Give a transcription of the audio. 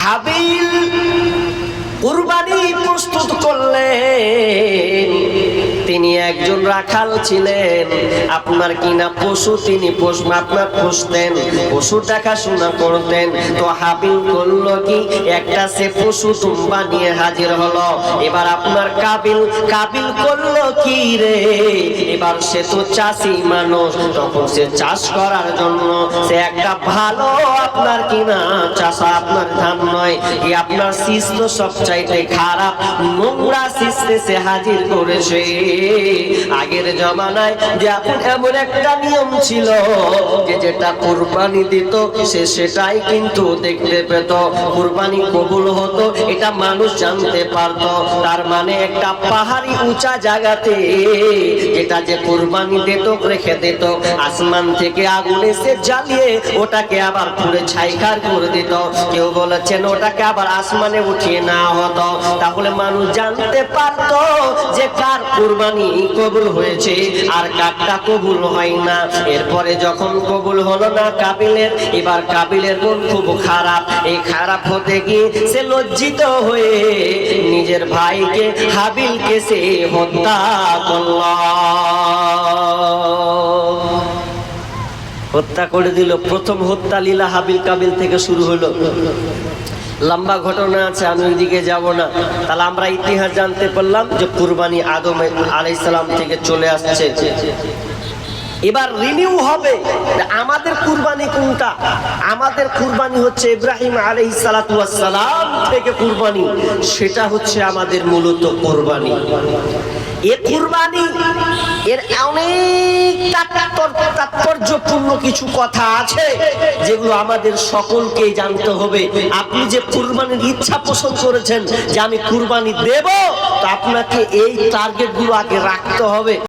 হাবিল কুরবানি প্রস্তুত করলেন। তিনি একজন রাখাল ছিলেন, আপনার কিনা পশু তিনি আপনার পুষতেন, পশু দেখাশোনা করতেন। তো হাবিল করলো কি, একটা সে পশু দুম্বা নিয়ে হাজির হলো। এবার আপনার কাবিল করলো কি রে, এবার সে তো চাষি মানুষ, তখন সে চাষ করার জন্য সে একটা ভালো আপনার কিনা চাষা, আপনার ধান নয় কি আপনার শীষ তো সবচাইতে খারাপ নোংরা শীষে সে হাজির করেছে। আগের জমানায় যে এমন একটা নিয়ম ছিল যে যেটা কুরবানি দিত সে সেটাই কিন্তু দেখতে পেত, কুরবানি কবুল হতো এটা মানুষ জানতে পারত। তার মানে একটা পাহাড়ি উঁচা জায়গাতে যেটা যে কুরবানি দিত রেখে দিত, আসমান থেকে আগুন এসে জ্বালিয়ে ওটাকে আবার পুড়ে ছাইখার করে দিত। কেউ বলেছেন ওটাকে আবার আসমানে উঠিয়ে নেওয়া হতো, তাহলে মানুষ জানতে পারত যে কার কুরবানি কবুল হয়েছে আর কারটা কবুল হয় না। এরপরে যখন কবুল হলো না কাবিলের, এবার কাবিলের মন খুব খারাপ। এই খারাপ হতে গিয়ে সে লজ্জিত হয়ে নিজের ভাইকে হাবিলকে সে হত্যা করল, হত্যা করে দিল। প্রথম হত্যা লীলা হাবিল কাবিল থেকে শুরু হলো। লম্বা ঘটনা আছে, আমি ওইদিকে যাব না। তাহলে আমরা ইতিহাস জানতে পারলাম যে কুরবানি আদম আলাইহিস সালাম থেকে চলে আসছে। এবার রিনিউ হবে আমাদের কুরবানি কোনটা। আমাদের কুরবানি হচ্ছে ইব্রাহিম আলাইহিস সালাতু ওয়াস সালাম থেকে কুরবানি, সেটা হচ্ছে আমাদের মূলত কুরবানি। এ কুরবানি এর অনেক তাৎপর্যপূর্ণ কিছু কথা আছে যেগুলো আমাদের সকলকেই জানতে হবে। আপনি যে কুরবানির ইচ্ছা পোষণ করেছেন যে আমি কুরবানি দেব, তো আপনাকে এই টার্গেটগুলো আগে রাখতে হবে।